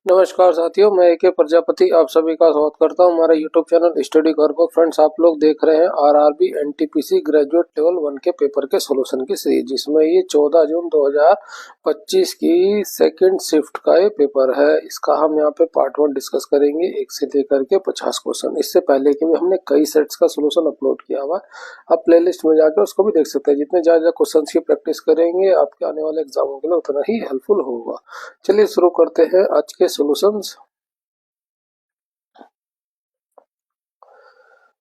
नमस्कार साथियों, मैं एके प्रजापति आप सभी का स्वागत करता हूं हमारे यूट्यूब चैनल स्टडी घर पर। फ्रेंड्स, आप लोग देख रहे हैं आरआरबी एनटीपीसी ग्रेजुएट लेवल 1 के पेपर के सॉल्यूशन की सीरीज, जिसमें ये 14 जून 2025 की सेकंड शिफ्ट का ये पेपर है। इसका हम यहाँ पे पार्ट 1 डिस्कस करेंगे, 1 से लेकर के 50 क्वेश्चन। इससे पहले के भी हमने कई सेट्स का सोल्यूशन अपलोड किया हुआ है, आप प्ले लिस्ट में जाकर उसको भी देख सकते हैं। जितने ज़्यादा क्वेश्चन की प्रैक्टिस करेंगे आपके आने वाले एग्जामों के लिए उतना ही हेल्पफुल होगा। चलिए शुरू करते हैं आज के सॉल्यूशंस।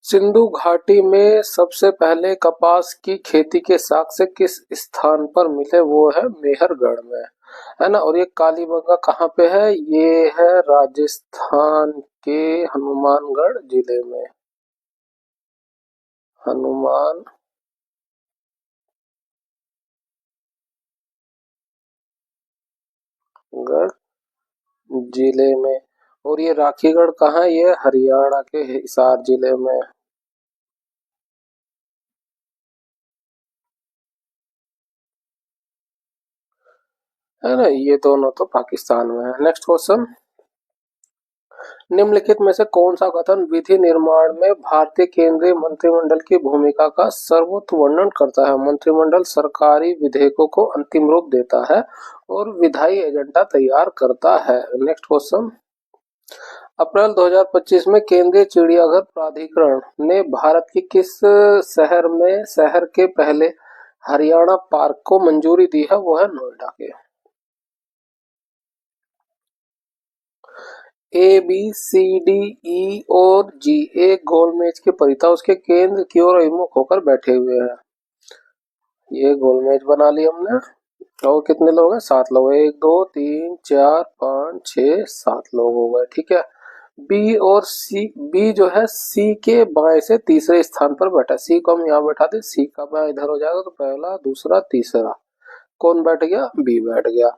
सिंधु घाटी में सबसे पहले कपास की खेती के साक्ष्य किस स्थान पर मिले? वो है मेहरगढ़ में, है ना। और ये कालीबंगा कहाँ पे है? ये है राजस्थान के हनुमानगढ़ जिले में। हनुमानगढ़ जिले में। और ये राखीगढ़ कहाँ है? ये हरियाणा के हिसार जिले में, है ना। ये दोनों तो पाकिस्तान में है। नेक्स्ट क्वेश्चन, निम्नलिखित में से कौन सा कथन विधि निर्माण में भारतीय केंद्रीय मंत्रिमंडल की भूमिका का सर्वोत्तम वर्णन करता है? मंत्रिमंडल सरकारी विधेयकों को अंतिम रूप देता है और विधायी एजेंडा तैयार करता है। नेक्स्ट क्वेश्चन, अप्रैल 2025 में केंद्रीय चिड़ियाघर प्राधिकरण ने भारत की किस शहर के पहले हरियाणा पार्क को मंजूरी दी है? वो है नोएडा के। A B C D E और जी एक गोल मेज के परिता उसके केंद्र की ओर अभिमुख होकर बैठे हुए हैं। ये गोल मेज बना ली हमने। और कितने लोग हैं? 7 लोग। 1 2 3 4 5 6 7 लोग हो गए। ठीक है। बी और सी, बी जो है सी के बाएं से तीसरे स्थान पर बैठा। सी को हम यहाँ बैठा दे, सी का बाएं इधर हो जाएगा तो पहला दूसरा तीसरा। कौन बैठ गया? बी बैठ गया।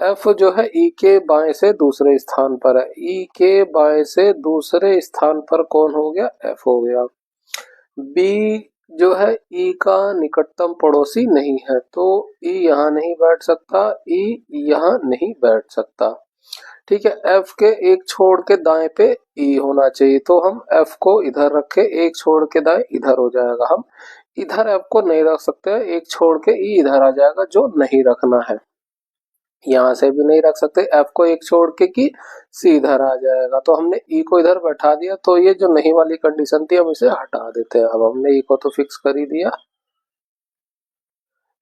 एफ जो है ई के बाएं से दूसरे स्थान पर है। ई के बाएं से दूसरे स्थान पर कौन हो गया? एफ हो गया। बी जो है ई का निकटतम पड़ोसी नहीं है, तो ई यहाँ नहीं बैठ सकता, ई यहाँ नहीं बैठ सकता। ठीक है। एफ के एक छोड़ के दाएं पे ई होना चाहिए, तो हम एफ को इधर रखे, एक छोड़ के दाएं इधर हो जाएगा। हम इधर एफ को नहीं रख सकते, एक छोड़ के ई इधर आ जाएगा, जो नहीं रखना है। यहाँ से भी नहीं रख सकते, एफ को एक छोड़ के कि सी इधर आ जाएगा, तो हमने ई को इधर बैठा दिया। तो ये जो नहीं वाली कंडीशन थी हम इसे हटा देते हैं। अब हमने ई को तो फिक्स कर ही दिया।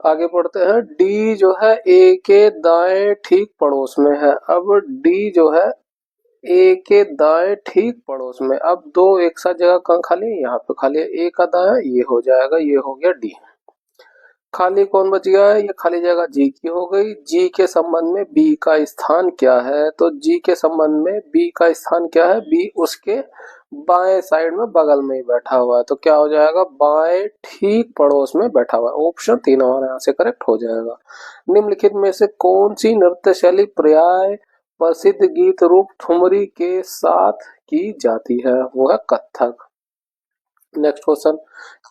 आगे बढ़ते हैं। डी जो है ए के दाएं ठीक पड़ोस में है। अब डी जो है ए के दाएं ठीक पड़ोस में। अब दो एक साथ जगह कहाँ खाली है? यहाँ पे खाली है। ए का दाएं ये हो जाएगा, ये हो गया डी। खाली कौन बच गया है? ये खाली जगह जी की हो गई। जी के संबंध में बी का स्थान क्या है? तो जी के संबंध में बी का स्थान क्या है? बी उसके बाएं साइड में बगल में ही बैठा हुआ है, तो क्या हो जाएगा? बाएं ठीक पड़ोस में बैठा हुआ है। ऑप्शन 3 हमारे यहाँ से करेक्ट हो जाएगा। निम्नलिखित में से कौन सी नृत्य शैली पर्याय प्रसिद्ध गीत रूप ठुमरी के साथ की जाती है? वो है कथक। नेक्स्ट क्वेश्चन,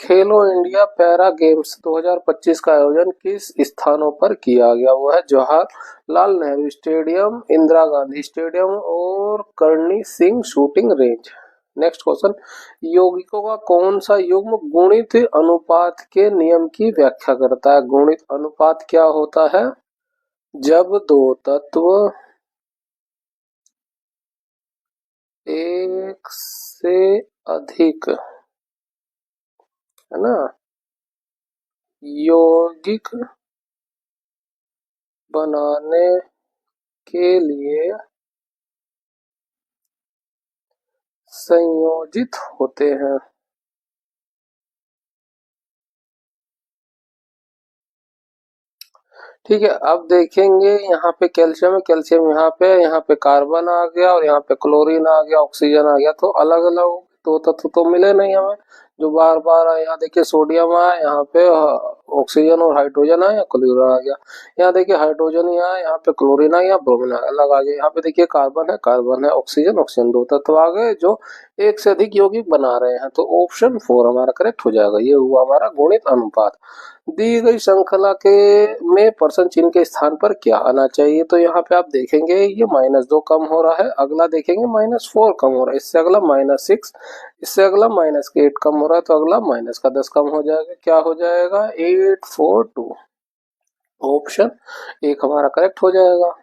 खेलो इंडिया पैरा गेम्स 2025 का आयोजन किस स्थानों पर किया गया? वो है जवाहरलाल नेहरू स्टेडियम, इंदिरा गांधी स्टेडियम और Karni Singh shooting range. Next question, यौगिकों का कौन सा युग्म गुणित अनुपात के नियम की व्याख्या करता है? गुणित अनुपात क्या होता है? जब दो तत्व एक से अधिक, है ना, यौगिक बनाने के लिए संयोजित होते हैं। ठीक है। अब देखेंगे यहाँ पे कैल्शियम है, कैल्शियम यहाँ पे कार्बन आ गया और यहाँ पे क्लोरीन आ गया, ऑक्सीजन आ गया। तो अलग अलग दो तत्व तो मिले नहीं हमें, जो बार बार यहाँ देखिए सोडियम आया, यहाँ पे ऑक्सीजन और हाइड्रोजन आया, क्लोरीन आ गया। यहाँ देखिए हाइड्रोजन ही आया, यहाँ पे क्लोरीन आ गया, ब्रोमीन अलग आ गया। यहाँ पे देखिए कार्बन है, ऑक्सीजन ऑक्सीजन, दो तत्व आ गए जो एक से अधिक यौगिक बना रहे हैं। तो ऑप्शन 4 हमारा करेक्ट हो जाएगा। ये हुआ हमारा गुणित अनुपात। दी गई श्रृंखला के में परसेंट चिन्ह के स्थान पर क्या आना चाहिए? तो यहाँ पे आप देखेंगे ये -2 कम हो रहा है, अगला देखेंगे -4 कम हो रहा है, इससे अगला -6, इससे अगला -8 कम हो रहा है, तो अगला -10 कम हो जाएगा। क्या हो जाएगा? 842। ऑप्शन 1 हमारा करेक्ट हो जाएगा।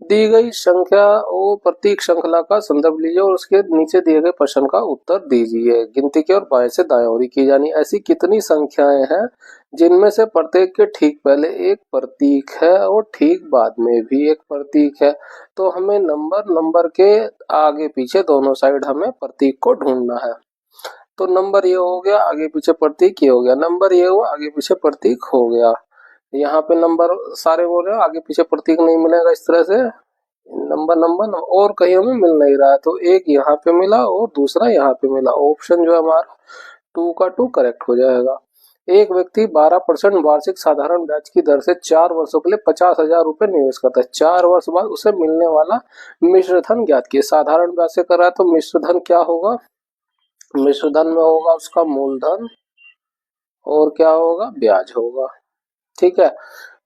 दी गई संख्या और प्रतीक श्रृंखला का संदर्भ लीजिए और उसके नीचे दिए गए प्रश्न का उत्तर दीजिए। गिनती की और बाएं से दाएं ओर की जानी ऐसी कितनी संख्याएं हैं जिनमें से प्रत्येक के ठीक पहले एक प्रतीक है और ठीक बाद में भी एक प्रतीक है? तो हमें नंबर के आगे पीछे दोनों साइड हमें प्रतीक को ढूंढना है। तो नंबर ये हो गया, आगे पीछे प्रतीक ये हो गया, नंबर ये हुआ, आगे पीछे प्रतीक हो गया। यहाँ पे नंबर सारे बोल रहे हो, आगे पीछे प्रतीक नहीं मिलेगा इस तरह से, नंबर और कहीं हमें मिल नहीं रहा है। तो एक यहाँ पे मिला और दूसरा यहाँ पे मिला। ऑप्शन जो है हमारा 2 का 2 करेक्ट हो जाएगा। एक व्यक्ति 12% वार्षिक साधारण ब्याज की दर से 4 वर्षों के लिए 50,000 रुपए निवेश करता है। 4 वर्ष बाद उसे मिलने वाला मिश्र धन ज्ञात किए। साधारण ब्याज से कर रहा है तो मिश्र धन क्या होगा? मिश्र धन में होगा उसका मूलधन और क्या होगा? ब्याज होगा। ठीक है,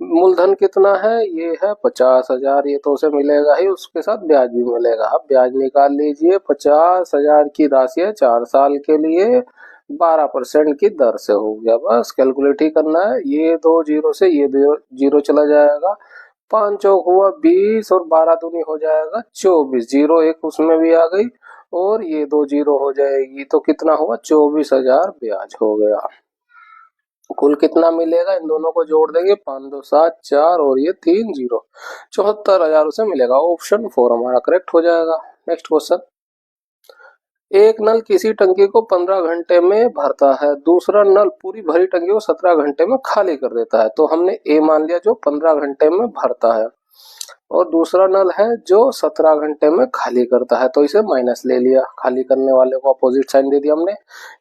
मूलधन कितना है? ये है 50,000, ये तो उसे मिलेगा ही, उसके साथ ब्याज भी मिलेगा। अब ब्याज निकाल लीजिए। 50,000 की राशि है, 4 साल के लिए 12% की दर से हो गया। बस कैलकुलेट ही करना है। ये 2 जीरो से ये 2 जीरो चला जाएगा, 5 चौक हुआ 20 और 12 दूनी हो जाएगा 24, जीरो एक उसमें भी आ गई और ये 2 जीरो हो जाएगी, तो कितना हुआ? 24,000 ब्याज हो गया। कुल कितना मिलेगा? इन दोनों को जोड़ देंगे, 5 2 7 4 और ये 3 जीरो, 74,000 उसे मिलेगा। ऑप्शन 4 हमारा करेक्ट हो जाएगा। नेक्स्ट क्वेश्चन, एक नल किसी टंकी को 15 घंटे में भरता है, दूसरा नल पूरी भरी टंकी को 17 घंटे में खाली कर देता है। तो हमने ए मान लिया जो 15 घंटे में भरता है और दूसरा नल है जो 17 घंटे में खाली करता है, तो इसे माइनस ले लिया, खाली करने वाले को अपोजिट साइन दे दिया हमने।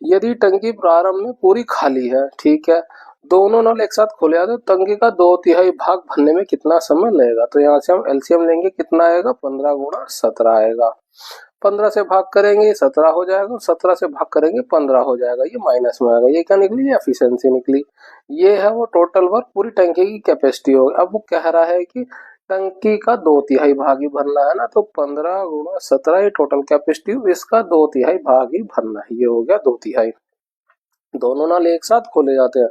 यदि टंकी प्रारंभ में पूरी खाली है, ठीक है, दोनों नल एक साथ खोले तो टंकी का 2/3 भाग भरने में कितना समय लगेगा? तो यहाँ से हम एलसीएम लेंगे, कितना आएगा? 15 गुणा 17 आएगा। 15 से भाग करेंगे 17 हो जाएगा, 17 से भाग करेंगे 15 हो जाएगा, ये माइनस में आएगा। ये क्या निकली? एफिशिएंसी निकली। ये है वो टोटल वर्क, पूरी टंकी की कैपेसिटी होगी। अब वो कह रहा है कि टंकी का 2/3 भाग ही भरना है ना, तो 15 गुणा 17 ये टोटल कैपेसिटी, इसका 2/3 भाग ही भरना है। ये हो गया 2/3। दोनों नल एक साथ खोले जाते हैं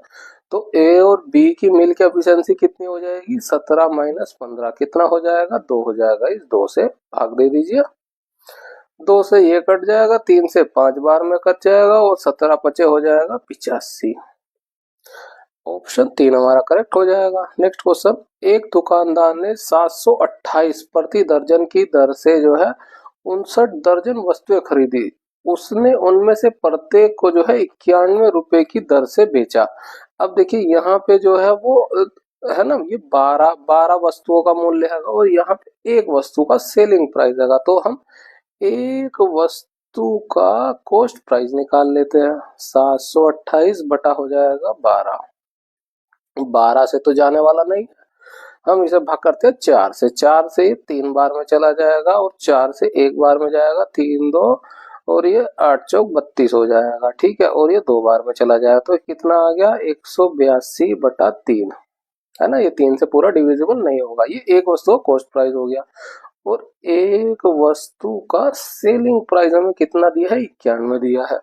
तो ए और बी की मिल के एफिशिएंसी कितनी हो जाएगी? 17 माइनस 15 कितना हो जाएगा? 2 हो जाएगा। इस 2 से भाग दे दीजिए, 2 से ये कट जाएगा, 3 से 5 बार में कट जाएगा और 17 पचे हो जाएगा 85। ऑप्शन 3 हमारा करेक्ट हो जाएगा। नेक्स्ट क्वेश्चन, एक दुकानदार ने 728 प्रति दर्जन की दर से जो है 59 दर्जन वस्तुएं खरीदी। उसने उनमें से प्रत्येक को जो है 91 रुपए की दर से बेचा। अब देखिए यहाँ पे जो है वो है ना, ये 12 वस्तुओं का मूल्य है और यहाँ पे एक वस्तु का सेलिंग प्राइस है, तो हम एक वस्तु का कॉस्ट प्राइस निकाल लेते हैं। 728 बटा हो जाएगा 12, 12 से तो जाने वाला नहीं, हम इसे भाग करते हैं 4 से। 4 से ये 3 बार में चला जाएगा और 4 से 1 बार में जाएगा, 3 2 और ये 8 चौक 32 हो जाएगा। ठीक है, और ये 2 बार में चला जाएगा, तो कितना आ गया? 182 बटा 3 है ना। ये 3 से पूरा डिविजिबल नहीं होगा। ये एक वस्तु का कॉस्ट प्राइस हो गया और एक वस्तु का सेलिंग प्राइस हमें कितना दिया है? 91 दिया है।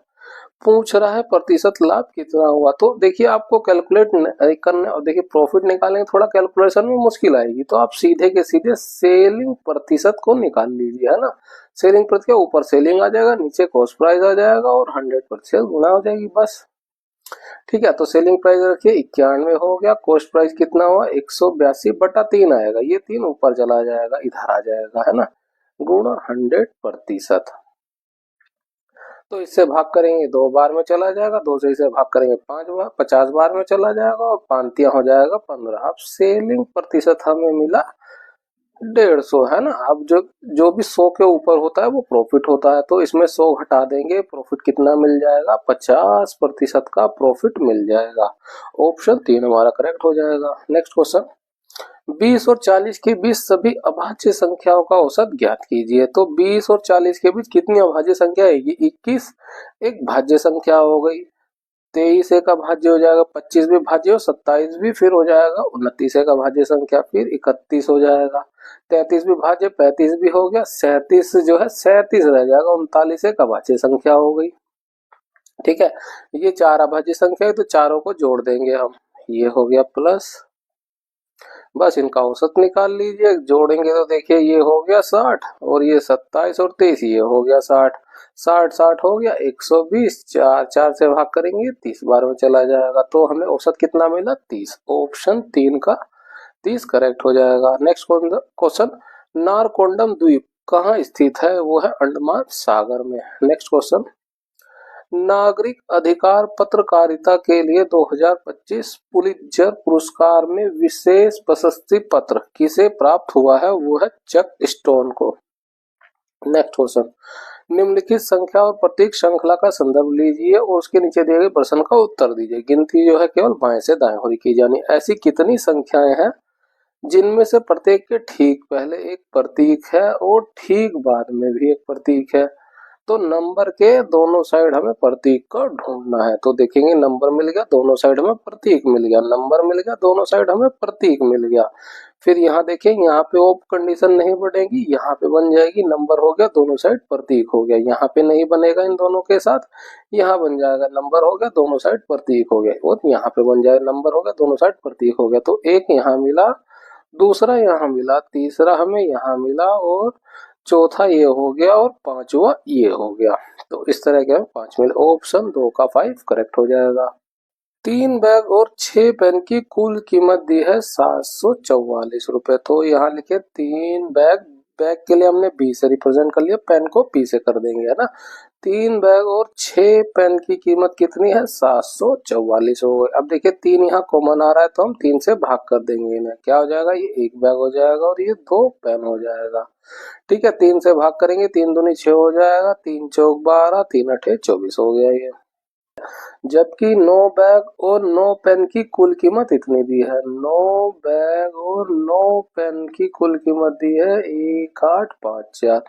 पूछ रहा है प्रतिशत लाभ कितना हुआ। तो देखिए आपको कैलकुलेट करने और देखिए प्रॉफिट निकालने थोड़ा कैलकुलेशन में मुश्किल आएगी, तो आप सीधे के सीधे सेलिंग प्रतिशत को निकाल लीजिए, है ना। सेलिंग प्रतिशत के ऊपर सेलिंग आ जाएगा, नीचे कॉस्ट प्राइस आ जाएगा और 100% गुना हो जाएगी, बस। ठीक है, तो सेलिंग प्राइस रखिए 91 हो गया, कॉस्ट प्राइस कितना हुआ? 182 बटा 3 आएगा, ये 3 ऊपर चला जाएगा, इधर आ जाएगा, है ना, गुणा 100%। तो इससे भाग करेंगे 2 बार में चला जाएगा, 2 से इसे भाग करेंगे 5 बार, 50 बार में चला जाएगा और 5 हो जाएगा 15। अब सेलिंग प्रतिशत हमें मिला 150 है ना। अब जो जो भी 100 के ऊपर होता है वो प्रॉफिट होता है, तो इसमें 100 घटा देंगे, प्रॉफिट कितना मिल जाएगा, 50% का प्रॉफिट मिल जाएगा। ऑप्शन 3 हमारा करेक्ट हो जाएगा। नेक्स्ट क्वेश्चन, 20 और 40 के बीच सभी अभाज्य संख्याओं का औसत ज्ञात कीजिए। तो 20 और 40 के बीच कितनी अभाज्य संख्या आएगी, 21 एक भाज्य संख्या हो गई, 23 एक अभाज्य हो जाएगा, 25 भी भाज्य हो, 27 भी फिर हो जाएगा, 29 एक अभाज्य संख्या, फिर 31 हो जाएगा, 33 भी भाज्य, 35 भी हो गया, 37 जो है 37 रह जाएगा, 39 एक अभाज्य संख्या हो गई। ठीक है, ये 4 अभाज्य संख्या है तो चारों को जोड़ देंगे हम, ये हो गया प्लस, बस इनका औसत निकाल लीजिए, जोड़ेंगे तो देखिए ये हो गया 60 और ये 27 और 23 ये हो गया 60, 60 हो गया 120, 4 से भाग करेंगे 30 बार में चला जाएगा, तो हमें औसत कितना मिला 30। ऑप्शन 3 का 30 करेक्ट हो जाएगा। नेक्स्ट क्वेश्चन, नारकोंडम द्वीप कहाँ स्थित है, वो है अंडमान सागर में। नेक्स्ट क्वेश्चन, नागरिक अधिकार पत्रकारिता के लिए 2025 पुलित्जर पुरस्कार में विशेष प्रशस्ति पत्र किसे प्राप्त हुआ है, वो है चक स्टोन को। नेक्स्ट क्वेश्चन, निम्नलिखित संख्या और प्रतीक श्रृंखला का संदर्भ लीजिए और उसके नीचे दिए गए प्रश्न का उत्तर दीजिए। गिनती जो है केवल बाएं से दाएं हो रही की जानी। ऐसी कितनी संख्याएं हैं जिनमें से प्रत्येक के ठीक पहले एक प्रतीक है और ठीक बाद में भी एक प्रतीक है। तो नंबर के दोनों साइड हमें प्रतीक को ढूंढना है, तो देखेंगे नंबर मिल गया, दोनों साइड हमें प्रतीक मिल गया, नंबर मिल गया, दोनों साइड हमें प्रतीक मिल गया। फिर यहाँ देखें, यहाँ पे ऑफ कंडीशन नहीं बनेगी, यहाँ पे बन जाएगी, नंबर हो गया, दोनों साइड प्रतीक हो गया। यहाँ पे नहीं बनेगा इन दोनों के साथ, यहाँ बन जाएगा, नंबर हो गया, दोनों साइड प्रतीक हो गया, और यहाँ पे बन जाएगा, नंबर हो गया, दोनों साइड प्रतीक हो गया। तो एक यहाँ मिला, दूसरा यहाँ मिला, तीसरा हमें यहाँ मिला, और चौथा ये हो गया, और पांचवा ये हो गया। तो इस तरह के हमें 5 मिले। ऑप्शन 2 का 5 करेक्ट हो जाएगा। 3 बैग और 6 पेन की कुल कीमत दी है 744 रुपए। तो यहाँ लिखे 3 बैग, बैग के लिए हमने बी से रिप्रेजेंट कर लिया, पेन को पी से कर देंगे, है ना। 3 बैग और 6 पेन की कीमत कितनी है, 744 हो गई। अब देखिए 3 यहाँ कॉमन आ रहा है तो हम 3 से भाग कर देंगे इन्हें, क्या हो जाएगा, ये 1 बैग हो जाएगा और ये 2 पेन हो जाएगा। ठीक है, 3 से भाग करेंगे, 3 दूनी 6 हो जाएगा, 3 चौक 12, 3 अठे 24 हो गया ये। जबकि 9 बैग और 9 पेन की कुल कीमत इतनी दी है, 9 बैग और 9 पेन की कुल कीमत दी है 1854।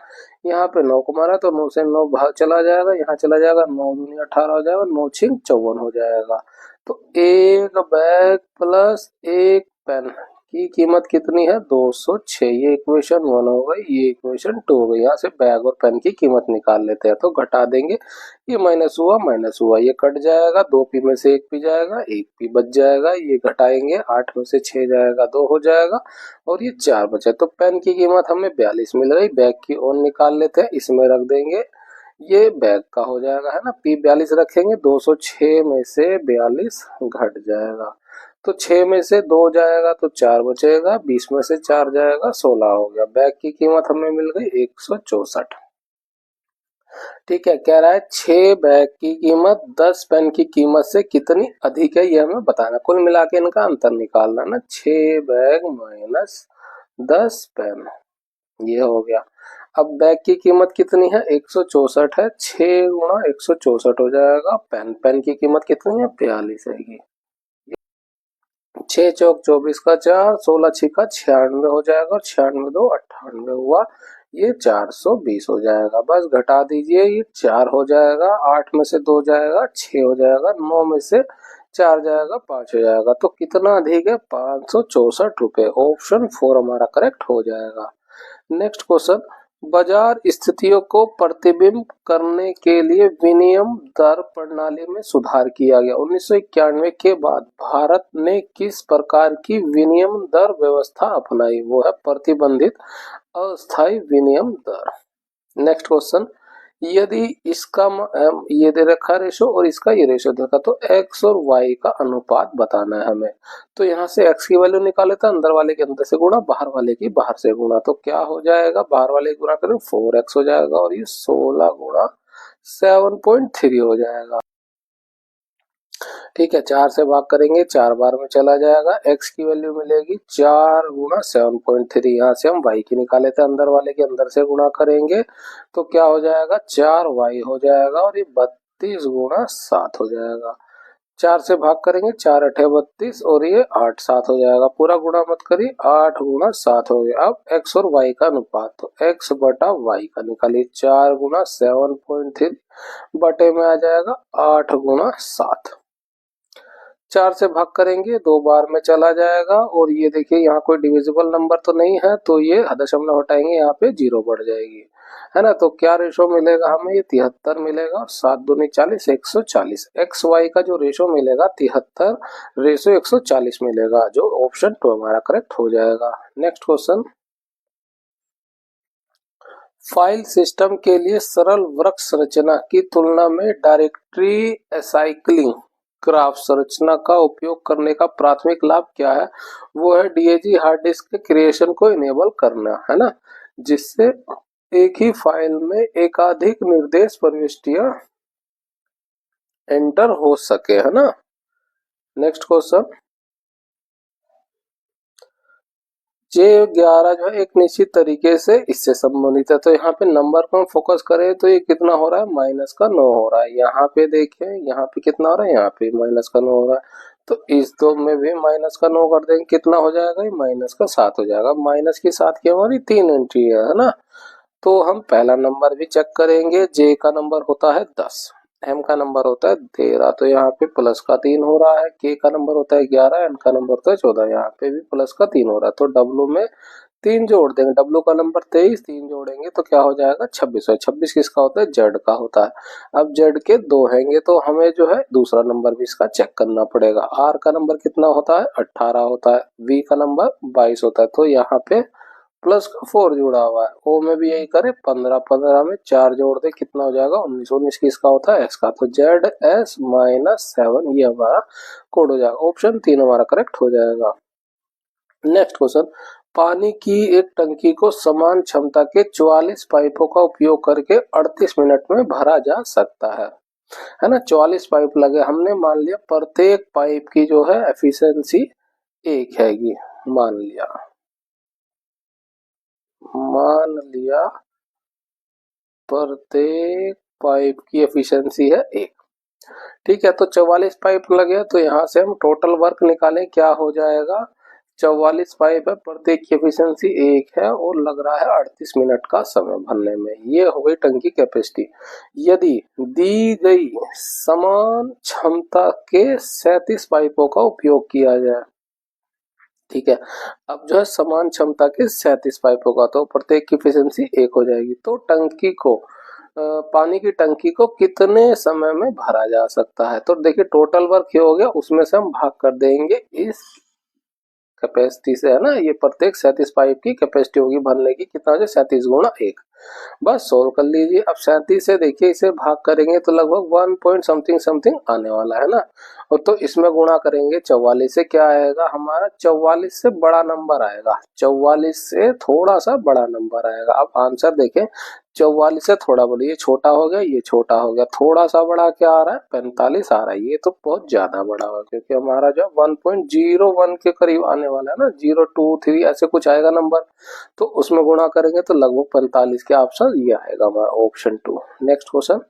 यहाँ पे 9 को मारा तो 9 से 9 भाग चला जाएगा, यहाँ चला जाएगा, 9 दूनी 18 हो जाएगा, 9 छिंग 54 हो जाएगा। तो एक बैग प्लस एक पेन की कीमत कितनी है, 206। ये इक्वेशन 1 हो गई, ये इक्वेशन 2 हो गई। यहाँ से बैग और पेन की कीमत निकाल लेते हैं, तो घटा देंगे, ये माइनस हुआ, ये कट जाएगा, 2 पी में से 1 पी जाएगा, 1 पी बच जाएगा, ये घटाएंगे, 8 में से 6 जाएगा, 2 हो जाएगा, और ये 4 बचे। तो पेन की कीमत हमें 42 मिल रही, बैग की और निकाल लेते हैं, इसमें रख देंगे, ये बैग का हो जाएगा, है ना। पी 42 रखेंगे, 206 में से 42 घट जाएगा, तो 6 में से 2 जाएगा तो 4 बचेगा, 20 में से 4 जाएगा, 16 हो गया। बैग की कीमत हमें मिल गई 164। ठीक है, कह रहा है 6 बैग की कीमत 10 पेन की कीमत से कितनी अधिक है, ये हमें बताना। कुल मिला के इनका अंतर निकालना ना, 6 बैग माइनस 10 पेन, ये हो गया। अब बैग की कीमत कितनी है, 164 है, 6 गुणा 164 हो जाएगा। पेन, पेन की कीमत कितनी है, 42 है। 6 चौक 24 का 4, 16 छिका 96 हो जाएगा, और 96 2 98 हुआ, ये 420 हो जाएगा। बस घटा दीजिए, ये 4 हो जाएगा, 8 में से 2 जाएगा, 6 हो जाएगा, 9 में से 4 जाएगा, 5 हो जाएगा। तो कितना अधिक है, 564 रुपए। ऑप्शन 4 हमारा करेक्ट हो जाएगा। नेक्स्ट क्वेश्चन, बाजार स्थितियों को प्रतिबिंब करने के लिए विनिमय दर प्रणाली में सुधार किया गया। 1991 के बाद भारत ने किस प्रकार की विनिमय दर व्यवस्था अपनाई, वो है प्रतिबंधित अस्थायी विनिमय दर। नेक्स्ट क्वेश्चन, यदि इसका ये दे रखा रेशो और इसका ये रेशो दे रखा, तो x और y का अनुपात बताना है हमें। तो यहाँ से x की वैल्यू निकाले तो अंदर वाले के अंदर से गुणा, बाहर वाले की बाहर से गुणा, तो क्या हो जाएगा, बाहर वाले गुणा करें 4x हो जाएगा, और ये 16 गुणा 7.3 हो जाएगा। ठीक है, 4 से भाग करेंगे 4 बार में चला जाएगा। x की वैल्यू मिलेगी 4 गुना 7.3। यहाँ से हम y की निकाले थे, अंदर वाले के अंदर से गुणा करेंगे तो क्या हो जाएगा 4y हो जाएगा और ये 32 गुना 7 हो जाएगा। 4 से भाग करेंगे 4 अठे 32 और ये 8 7 हो जाएगा। पूरा गुणा मत करिए, 8 गुना 7 हो गया। अब x और y का अनुपात तो x बटा y का निकालिए। 4 गुना 7.3 बटे में आ जाएगा 8 गुना 7। 4 से भाग करेंगे 2 बार में चला जाएगा और ये देखिए यहाँ कोई डिविजिबल नंबर तो नहीं है, तो ये दशमलव हटाएंगे, यहाँ पे 0 बढ़ जाएगी, है ना। तो क्या रेशो मिलेगा हमें, ये 73 मिलेगा और 7 दूनी 40, 140। एक्स वाई का जो रेशो मिलेगा 73 रेशो 140 मिलेगा, जो ऑप्शन 2 हमारा करेक्ट हो जाएगा। नेक्स्ट क्वेश्चन, फाइल सिस्टम के लिए सरल वृक्ष संरचना की तुलना में डायरेक्टरी एसाइक्लिंग ग्राफ संरचना का उपयोग करने का प्राथमिक लाभ क्या है। वो है डीएजी हार्ड डिस्क के क्रिएशन को इनेबल करना, है ना, जिससे एक ही फाइल में एकाधिक निर्देश प्रविष्टियां एंटर हो सके, है ना। नेक्स्ट क्वेश्चन, J11 जो है एक निश्चित तरीके से इससे संबंधित है। तो यहाँ पे नंबर को हम फोकस करें तो ये कितना हो रहा है, -9 हो रहा है। यहाँ पे देखें, यहाँ पे कितना हो रहा है, यहाँ पे -9 हो रहा है। तो इस दो में भी -9 कर देंगे, कितना हो जाएगा, ये -7 हो जाएगा। माइनस की 7 की हमारी 3 एंट्री है ना। तो हम पहला नंबर भी चेक करेंगे। जे का नंबर होता है 10, एम का नंबर होता है 13, तो यहाँ पे प्लस का 3 हो रहा है। के का नंबर होता है 11, एन का नंबर होता है 14, यहाँ पे भी प्लस का 3 हो रहा है। तो डब्लू में 3 जोड़ देंगे, डब्लू का नंबर 23, 3 जोड़ेंगे तो क्या हो जाएगा 26 है। 26 किसका होता है, जेड का होता है। अब जेड के 2 हैंगे तो हमें जो है दूसरा नंबर भी इसका चेक करना पड़ेगा। आर का नंबर कितना होता है, 18 होता है। वी का नंबर 22 होता है। तो यहाँ पे प्लस का 4 जुड़ा हुआ है। ओ में भी यही करे, 15, 15 में 4 जोड़ दे, कितना हो जाएगा 19, 19 किसका होता है, एस का। तो जेड एस -7 ये हमारा कोड हो जाएगा। ऑप्शन 3 हमारा करेक्ट हो जाएगा। नेक्स्ट क्वेश्चन, पानी की एक टंकी को समान क्षमता के 44 पाइपों का उपयोग करके 38 मिनट में भरा जा सकता है ना। 44 पाइप लगे, हमने मान लिया प्रत्येक पाइप की जो है एफिशिएंसी 1 हैगी, मान लिया प्रत्येक पाइप की एफिशिएंसी है 1। ठीक है, तो 44 पाइप लगे, तो यहाँ से हम टोटल वर्क निकालें, क्या हो जाएगा, 44 पाइप है, प्रत्येक की एफिशिएंसी 1 है और लग रहा है 38 मिनट का समय भरने में। ये हो गई टंकी कैपेसिटी। यदि दी गई समान क्षमता के 37 पाइपों का उपयोग किया जाए, ठीक है, अब जो है समान क्षमता के 37 पाइपों का, तो प्रत्येक की एफिशिएंसी 1 हो जाएगी। तो टंकी को पानी की टंकी को कितने समय में भरा जा सकता है। तो देखिए टोटल वर्क ये हो गया, उसमें से हम भाग कर देंगे इस कैपेसिटी से, है ना। ये प्रत्येक 37 पाइप की कैपेसिटी होगी भरने की, कितना हो जाए 37 गुणा 1। बस सोल्व कर लीजिए। अब 37 से देखिए इसे भाग करेंगे तो लगभग 1 पॉइंट समथिंग समथिंग आने वाला है ना। और तो इसमें गुणा करेंगे 44 से, क्या आएगा हमारा, 44 से बड़ा नंबर आएगा, 44 से थोड़ा सा बड़ा नंबर आएगा। अब आंसर देखें, 44 से थोड़ा बड़ा, ये छोटा हो गया, ये छोटा हो गया, थोड़ा सा बड़ा क्या आ रहा है, 45 आ रहा है। ये तो बहुत ज्यादा बड़ा होगा, क्योंकि हमारा जो 1.01 के करीब आने वाला है ना, 023 ऐसे कुछ आएगा नंबर, तो उसमें गुणा करेंगे तो लगभग 45 के ऑप्शन ये आएगा हमारा ऑप्शन 2। नेक्स्ट क्वेश्चन,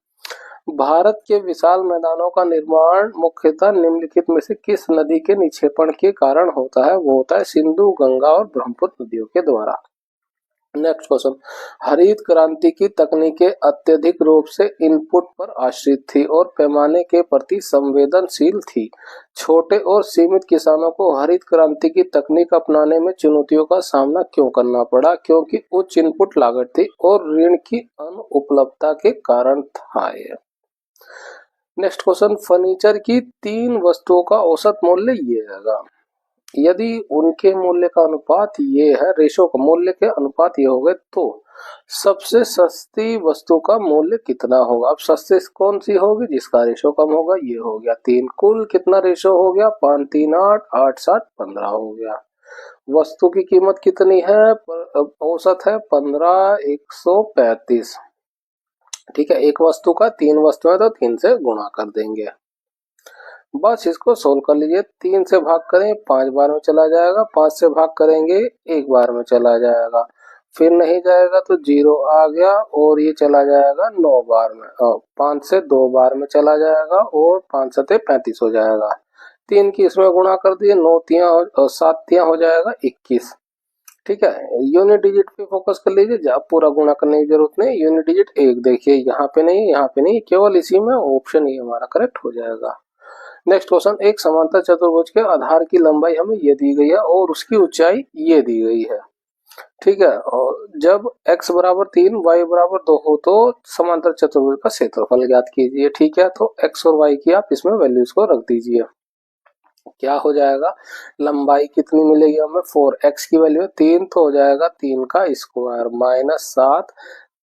भारत के विशाल मैदानों का निर्माण मुख्यतः निम्नलिखित में से किस नदी के निक्षेपण के कारण होता है। वो होता है सिंधु, गंगा और ब्रह्मपुत्र नदियों के द्वारा। नेक्स्ट क्वेश्चन, हरित क्रांति की तकनीकें अत्यधिक रूप से इनपुट पर आश्रित थी और पैमाने के प्रति संवेदनशील थी। छोटे और सीमित किसानों को हरित क्रांति की तकनीक अपनाने में चुनौतियों का सामना क्यों करना पड़ा, क्योंकि उच्च इनपुट लागत थी और ऋण की अनुपलब्धता के कारण था ये। नेक्स्ट क्वेश्चन, फर्नीचर की 3 वस्तुओं का औसत मूल्य ये है, यदि उनके मूल्य का अनुपात ये है, रेशो का मूल्य के अनुपात ये हो गए, तो सबसे सस्ती वस्तु का मूल्य कितना होगा। अब सस्ती कौन सी होगी, जिसका रेशो कम होगा, ये हो गया 3। कुल कितना रेशो हो गया, 5 3 8 8 7 15 हो गया। वस्तु की कीमत कितनी है, औसत है 15,135। ठीक है, एक वस्तु का 3 वस्तु है तो 3 से गुणा कर देंगे। बस इसको सोल्व कर लीजिए। 3 से भाग करें 5 बार में चला जाएगा, 5 से भाग करेंगे 1 बार में चला जाएगा, फिर नहीं जाएगा तो 0 आ गया और ये चला जाएगा 9 बार में, 5 से 2 बार में चला जाएगा और 5 सते 35 हो जाएगा। 3 की इसमें गुणा कर दिए, 9 तियां और 7 तियां हो जाएगा 21। ठीक है, यूनिट डिजिट पे फोकस कर लीजिए, जब पूरा गुणा करने की जरूरत नहीं। यूनिट डिजिट 1 देखिए, यहाँ पे नहीं, यहाँ पे नहीं, केवल इसी में ऑप्शन ये हमारा करेक्ट हो जाएगा। नेक्स्ट क्वेश्चन, एक समांतर चतुर्भुज के आधार की लंबाई हमें ये दी गई है और उसकी ऊंचाई ये दी गई है। ठीक है, और जब x बराबर 3 y बराबर 2 हो तो समांतर चतुर्भुज का क्षेत्रफल ज्ञात कीजिए। ठीक है, तो x और y की आप इसमें वैल्यूज को रख दीजिए। क्या हो जाएगा, लंबाई कितनी मिलेगी हमें, 4x की वैल्यू 3 तो हो जाएगा 3 का स्क्वायर माइनस 7,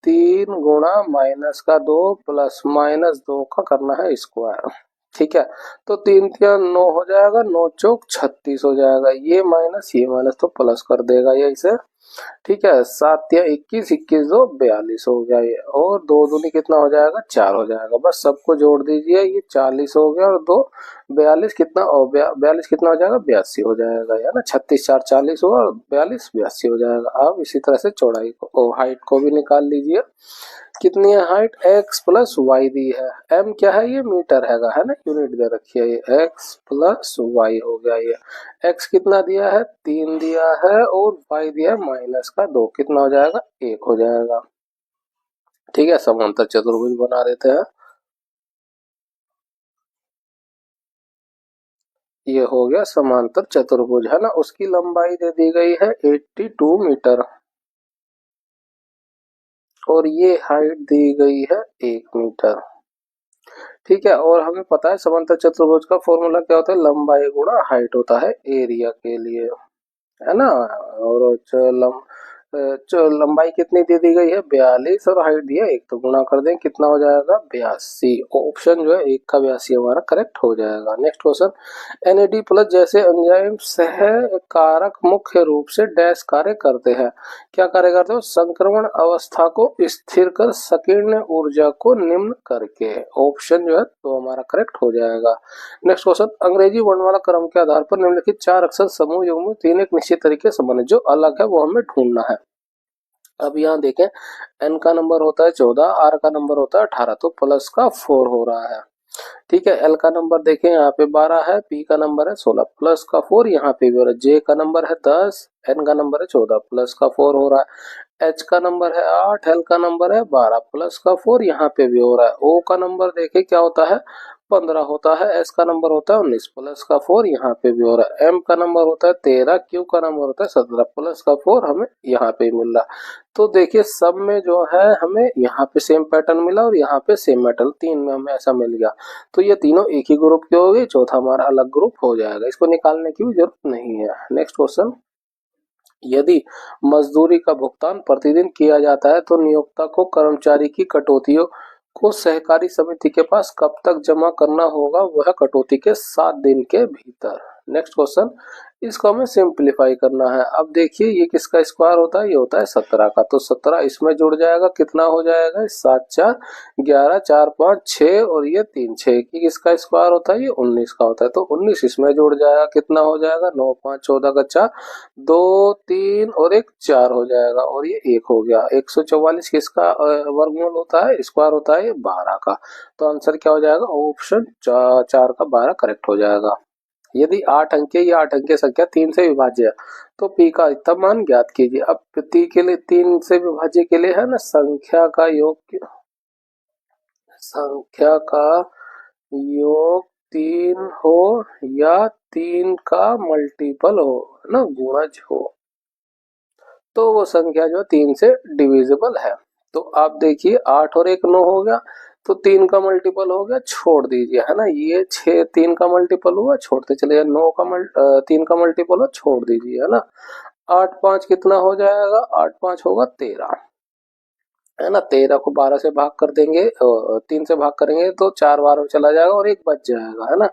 3 गुणा माइनस का 2 प्लस माइनस 2 का करना है स्क्वायर। ठीक है, तो 3 तिया 9 हो जाएगा, 9 चौक 36 हो जाएगा, ये माइनस तो प्लस कर देगा ये इसे। ठीक है, 7 या 21, 21 दो 42 हो गया ये, और 2 दूनी कितना हो जाएगा, 4 हो जाएगा। बस सबको जोड़ दीजिए, ये 40 हो गया और 2 42 कितना, और 42 कितना हो जाएगा, 82 हो जाएगा, है ना। 36 4 40 हुआ और 42 82 हो जाएगा। अब इसी तरह से चौड़ाई को, हाइट को भी निकाल लीजिए। कितनी है हाइट, x प्लस वाई दी है, m क्या है, ये मीटर है ना, यूनिट दे रखी है, ये x प्लस वाई हो गया। ये x कितना दिया है, 3 दिया है और y दिया है माइनस का 2, कितना हो जाएगा, 1 हो जाएगा। ठीक है, समांतर चतुर्भुज बना देते हैं। ये हो गया समांतर चतुर्भुज, है ना। उसकी लंबाई दे दी गई है 82 मीटर और ये हाइट दी गई है 1 मीटर। ठीक है, और हमें पता है समांतर चतुर्भुज का फॉर्मूला क्या होता है, लंबाई गुणा हाइट होता है एरिया के लिए, है ना। और लंबाई कितनी दे दी गई है, 42 और हाइट दिया 1, तो गुणा कर दें कितना हो जाएगा, 82। ऑप्शन जो है 1 का 82 हमारा करेक्ट हो जाएगा। नेक्स्ट क्वेश्चन, NAD प्लस जैसे एंजाइम सह कारक मुख्य रूप से डैश कार्य करते हैं। क्या कार्य करते हो, संक्रमण अवस्था को स्थिर कर संकीर्ण ऊर्जा को निम्न करके। ऑप्शन जो है तो हमारा करेक्ट हो जाएगा। नेक्स्ट क्वेश्चन, अंग्रेजी वर्णमाला क्रम के आधार पर निम्नलिखित 4 अक्षर समूह युग्म 3 एक निश्चित तरीके से बने, जो अलग है वो हमें ढूंढना है। अब यहाँ देखें, n का नंबर होता है 14, r का नंबर होता है 18, तो प्लस का 4 हो रहा है। ठीक है, l का नंबर देखें यहाँ पे 12 है, p का नंबर है 16, प्लस का 4 यहाँ पे भी हो रहा है, j का नंबर है 10, n का नंबर है 14, प्लस का 4 हो रहा है, h का नंबर है 8, l का नंबर है 12, प्लस का 4 यहाँ पे भी हो रहा है, o का नंबर देखे क्या होता है, 15 होता है, s का नंबर होता है 19, प्लस का 4 यहाँ पे भी हो रहा है, m का नंबर होता है 13, q का नंबर होता है 17, प्लस का 4 हमें यहाँ पे मिल रहा। तो देखिए सब में जो है हमें यहाँ पे सेम पैटर्न मिला और यहाँ पे सेम पैटर्न, 3 में हमें ऐसा मिल गया, तो ये तीनों एक ही ग्रुप के हो गए, चौथा हमारा अलग ग्रुप हो जाएगा, इसको निकालने की भी जरूरत नहीं है। नेक्स्ट क्वेश्चन, यदि मजदूरी का भुगतान प्रतिदिन किया जाता है तो नियोक्ता को कर्मचारी की कटौतियों को सहकारी समिति के पास कब तक जमा करना होगा, वह कटौती के 7 दिन के भीतर। नेक्स्ट क्वेश्चन, इसको हमें सिंप्लीफाई करना है। अब देखिए ये किसका स्क्वायर होता है, ये होता है 17 का, तो 17 इसमें जुड़ जाएगा, कितना हो जाएगा, 7 4 11, 4 5 6 और ये 3 6 की किसका स्क्वायर होता है, ये 19 का होता है, तो 19 इसमें जुड़ जाएगा, कितना हो जाएगा, 9 5 14 का 4, 2 3 और 1 4 हो जाएगा और ये 1 हो गया। 144 किसका वर्गमूल होता है, स्क्वायर होता है 12 का, तो आंसर क्या हो जाएगा, ऑप्शन 4 का 12 करेक्ट हो जाएगा। यदि 8 अंक या 8 अंकीय संख्या 3 से विभाज्य है तो p का अधिकतम मान ज्ञात कीजिए। अब p के लिए 3 से विभाज्य के लिए है ना, संख्या का योग 3 हो या 3 का मल्टीपल हो, है ना, गुणज हो, तो वो संख्या जो 3 से डिविजिबल है। तो आप देखिए 8 और 1 9 हो गया, तो 3 का मल्टीपल हो गया, छोड़ दीजिए, है ना, ये 6 3 का मल्टीपल हुआ, छोड़ते चले, 9 का 3 का मल्टीपल हो, छोड़ दीजिए, है ना। 8 5 कितना हो जाएगा, 8 5 होगा 13, है ना। 13 को 12 से भाग कर देंगे, 3 से भाग करेंगे तो 4 बार में चला जाएगा और 1 बच जाएगा, है ना।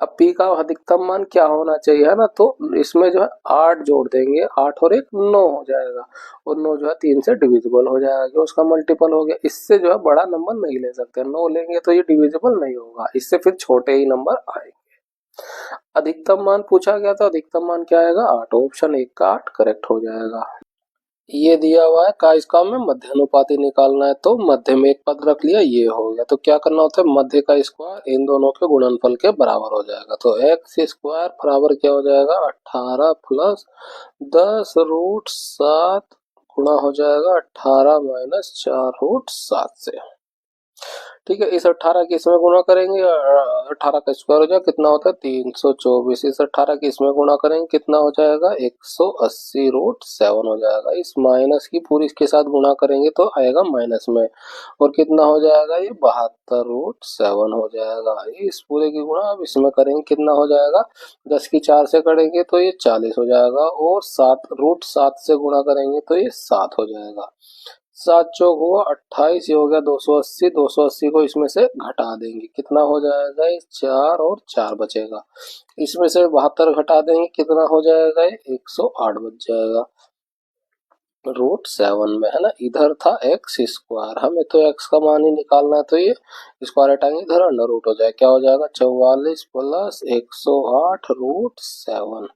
अब p का अधिकतम मान क्या होना चाहिए, है ना, तो इसमें जो है 8 जोड़ देंगे, 8 और 1 9 हो जाएगा और 9 जो है 3 से डिविजिबल हो जाएगा, उसका मल्टीपल हो गया। इससे जो है बड़ा नंबर नहीं ले सकते, 9 लेंगे तो ये डिविजिबल नहीं होगा, इससे फिर छोटे ही नंबर आएंगे। अधिकतम मान पूछा गया था, अधिकतम मान क्या आएगा 8, ऑप्शन 1 का 8 करेक्ट हो जाएगा। ये दिया हुआ है का इसका में मध्यानुपाती निकालना है, तो मध्य में एक पद रख लिया, ये हो गया। तो क्या करना होता है, मध्य का स्क्वायर इन दोनों के गुणनफल के बराबर हो जाएगा। तो एक्स स्क्वायर बराबर क्या हो जाएगा 18 प्लस 10 रूट 7 गुणा हो जाएगा 18 माइनस 4 रूट 7 से। ठीक है, इस 18 के इसमें गुणा करेंगे, 18 का स्क्वायर हो जाएगा कितना होता है 324। इस 18 के इसमें गुणा करेंगे कितना हो जाएगा 180 रूट 7 हो जाएगा। इस माइनस की पूरी इसके साथ गुणा करेंगे तो आएगा माइनस में, और कितना हो जाएगा ये 72 रूट 7 हो जाएगा। इस पूरे की गुणा अब इसमें करेंगे कितना हो जाएगा, 10 की 4 से करेंगे तो ये 40 हो जाएगा, और 7 रूट 7 से गुणा करेंगे तो ये 7 हो जाएगा। 7 चौक हुआ 28, ये हो गया 280। 280 को इसमें से घटा देंगे कितना हो जाएगा, ये 4 और 4 बचेगा। इसमें से 72 घटा देंगे कितना हो जाएगा, ये 108 बच जाएगा रूट 7 में, है ना। इधर था एक्स स्क्वायर, हमें तो एक्स का मान ही निकालना है, तो ये स्क्वायर हटाएंगे इधर अंडर रूट हो जाए, क्या हो जाएगा 44 प्लस 108 रूट 7।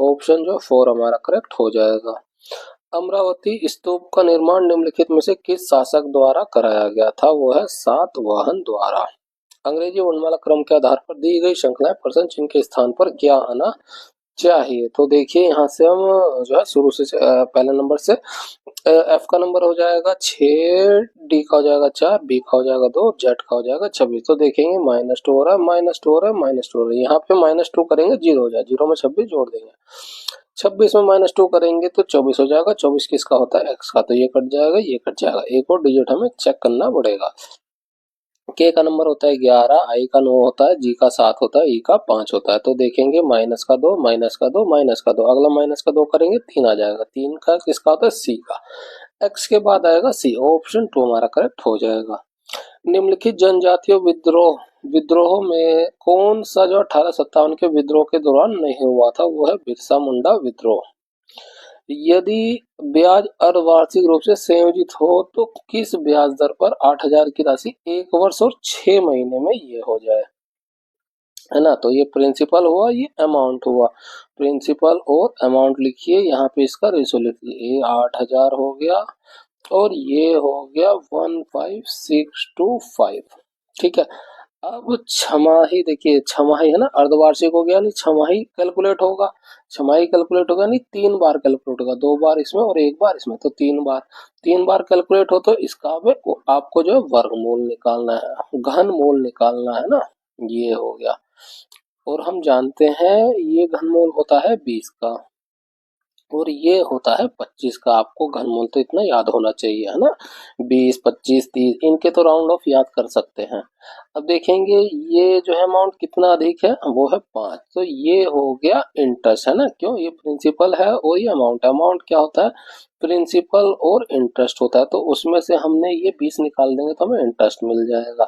ऑप्शन जो 4 हमारा करेक्ट हो जाएगा। अमरावती स्तूप का निर्माण निम्नलिखित में से किस शासक द्वारा कराया गया था, वो है सातवाहन द्वारा। अंग्रेजी वर्णमाला क्रम के आधार पर दी गई श्रृंखलाएं प्रश्न चिन्ह के स्थान पर क्या आना चाहिए। तो देखिए यहाँ से हम जो है शुरू से पहले नंबर से एफ का नंबर हो जाएगा 6, डी का हो जाएगा 4, बी का हो जाएगा 2, जेड का हो जाएगा 26। तो देखेंगे -2 हो रहा है, -2 हो रहा है, -2 हो रहा है। यहाँ पे -2 करेंगे 0 हो जाए, 0 में 26 जोड़ देंगे, 26 में -2 करेंगे तो 24 हो जाएगा। 24 किसका होता है एक्स का, तो ये कट जाएगा, ये कट जाएगा। एक और डिजिट हमें चेक करना पड़ेगा। के का नंबर होता है 11, आई का 9 होता है, जी का 7 होता है, ई का 5 होता है। तो देखेंगे -2 -2 -2, अगला -2 करेंगे 3 आ जाएगा। 3 का किसका होता है सी का, एक्स के बाद आएगा सी, ऑप्शन 2 हमारा करेक्ट हो जाएगा। निम्नलिखित जनजातीय विद्रोह विद्रोह में कौन सा जो 1857 के विद्रोह के दौरान नहीं हुआ था, वो है बिरसा मुंडा विद्रोह। यदि ब्याज अर्धवार्षिक रूप से संयोजित हो तो किस ब्याज दर पर 8,000 की राशि 1 वर्ष और 6 महीने में ये हो जाए, है ना। तो ये प्रिंसिपल हुआ, ये अमाउंट हुआ। प्रिंसिपल और अमाउंट लिखिए, यहाँ पे इसका रेशो लिखिए, ये 8,000 हो गया और ये हो गया 15625। ठीक है, अब छमाही देखिए, छमाही है ना, अर्धवार्षिक हो गया नहीं, छमाही कैलकुलेट होगा, छमाही कैलकुलेट होगा नहीं, 3 बार कैलकुलेट होगा, 2 बार इसमें और 1 बार इसमें, तो 3 बार, 3 बार कैलकुलेट हो तो इसका में आपको जो है वर्गमूल निकालना है, घनमूल निकालना है ना, ये हो गया। और हम जानते हैं ये घनमूल होता है 20 का और ये होता है 25 का। आपको घनमूल तो इतना याद होना चाहिए, है ना, 20 25 30 इनके तो राउंड ऑफ याद कर सकते हैं। अब देखेंगे ये जो है अमाउंट कितना अधिक है, वो है 5, तो ये हो गया इंटरेस्ट, है ना, क्यों, ये प्रिंसिपल है और ये अमाउंट है। अमाउंट क्या होता है, प्रिंसिपल और इंटरेस्ट होता है, तो उसमें से हमने ये 20 निकाल देंगे तो हमें इंटरेस्ट मिल जाएगा।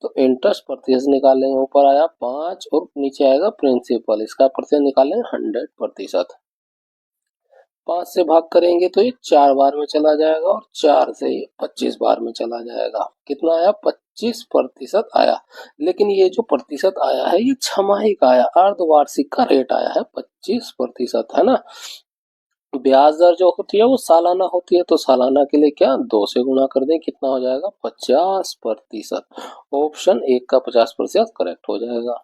तो इंटरेस्ट प्रतिशत निकालेंगे, ऊपर आया 5 और नीचे आएगा प्रिंसिपल, इसका प्रतिशत निकालेंगे 100%। 5 से भाग करेंगे तो ये 4 बार में चला जाएगा और 4 से ये 25 बार में चला जाएगा। कितना आया 25% आया। लेकिन ये जो प्रतिशत आया है ये छमाही का आया, अर्धवार्षिक का रेट आया है 25%, है ना। ब्याज दर जो होती है वो सालाना होती है, तो सालाना के लिए क्या 2 से गुणा कर दें, कितना हो जाएगा 50%। ऑप्शन 1 का 50% करेक्ट हो जाएगा।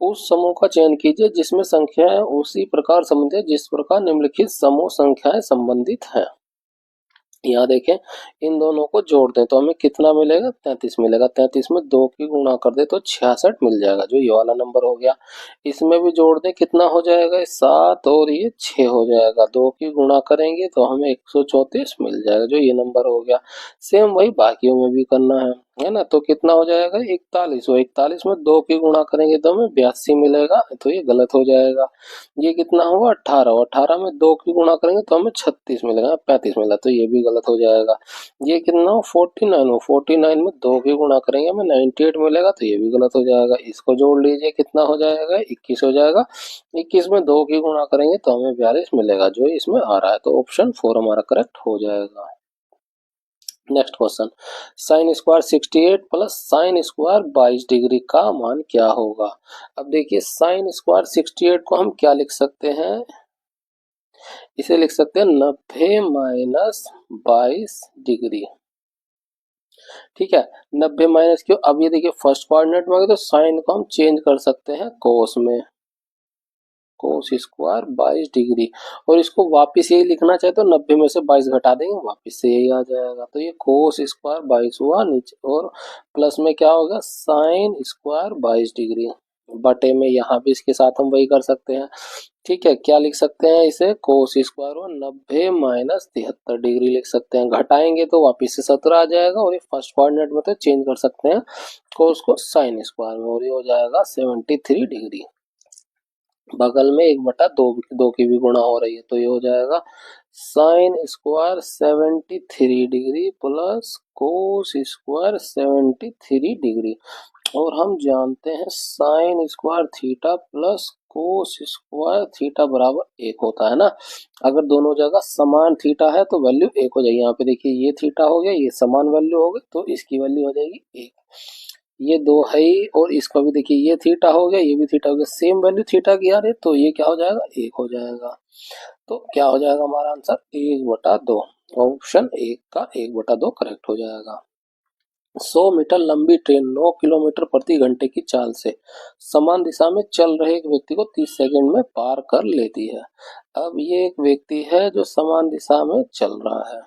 उस समूह का चयन कीजिए जिसमें संख्याएं उसी प्रकार संबंधित है जिस प्रकार निम्नलिखित समूह संख्याएं संबंधित हैं। यहाँ देखें, इन दोनों को जोड़ दें तो हमें कितना मिलेगा 33 मिलेगा। 33 में 2 की गुणा कर दे तो 66 मिल जाएगा, जो ये वाला नंबर हो गया। इसमें भी जोड़ दें कितना हो जाएगा 7 और ये 6 हो जाएगा। 2 की गुणा करेंगे तो हमें 134 मिल जाएगा, जो ये नंबर हो गया। सेम वही बाकियों में भी करना है ना। तो कितना हो जाएगा 41, 41 में 2 की गुणा करेंगे तो हमें 82 मिलेगा, तो ये गलत हो जाएगा। ये कितना हुआ 18, 18 में 2 की गुणा करेंगे तो हमें 36 मिलेगा, 35 मिला, तो ये भी गलत हो जाएगा। ये कितना हो 49 हो, 49 में 2 की गुणा करेंगे हमें 98 मिलेगा, तो ये भी गलत हो जाएगा। इसको जोड़ लीजिए, कितना हो जाएगा 21 हो जाएगा। 21 में 2 की गुणा करेंगे तो हमें 42 मिलेगा, जो इसमें आ रहा है। तो ऑप्शन 4 हमारा करेक्ट हो जाएगा। Next question, sine square 68 plus sine square 22 degree का मान क्या होगा। अब देखिए साइन स्क्वायर 68 को हम क्या लिख सकते हैं, इसे लिख सकते हैं 90 माइनस 22 डिग्री। ठीक है, 90 माइनस क्यों, अब ये देखिए फर्स्ट कोऑर्डिनेट में तो साइन को हम चेंज कर सकते हैं कोस में, कोस स्क्वायर 22 डिग्री, और इसको वापस यही लिखना चाहे तो 90 में से 22 घटा देंगे, वापस से यही आ जाएगा। तो ये कोस स्क्वायर 22 हुआ नीचे, और प्लस में क्या होगा साइन स्क्वायर 22 डिग्री, बटे में यहाँ भी इसके साथ हम वही कर सकते हैं। ठीक है, क्या लिख सकते हैं इसे, कोस स्क्वायर और 90 माइनस 73 डिग्री लिख सकते हैं। घटाएंगे तो वापिस से 17 आ जाएगा, और ये फर्स्ट कोऑर्डिनेट में तो चेंज कर सकते हैं कोस को साइन स्क्वायर में, और ये हो जाएगा 73 डिग्री। बगल में 1/2 दो की भी गुणा हो रही है, तो ये हो जाएगा sine square 73 degree plus cos square 73 degree, और हम जानते हैं sine square theta plus cos square theta बराबर 1 होता है ना। अगर दोनों जगह समान थीटा है तो वैल्यू 1 हो जाएगी। यहाँ पे देखिए ये थीटा हो गया, ये समान वैल्यू हो गई, तो इसकी वैल्यू हो जाएगी 1। ये 2 है ही, और इसका भी देखिए ये थीटा हो गया, ये भी थीटा हो गया, सेम वैल्यू थीटा की आ रही है, तो ये क्या हो जाएगा 1 हो जाएगा। तो क्या हो जाएगा हमारा आंसर 1/2, ऑप्शन 1 का 1/2 करेक्ट हो जाएगा। 100 मीटर लंबी ट्रेन 9 किलोमीटर प्रति घंटे की चाल से समान दिशा में चल रहे एक व्यक्ति को 30 सेकंड में पार कर लेती है। अब ये एक व्यक्ति है जो समान दिशा में चल रहा है,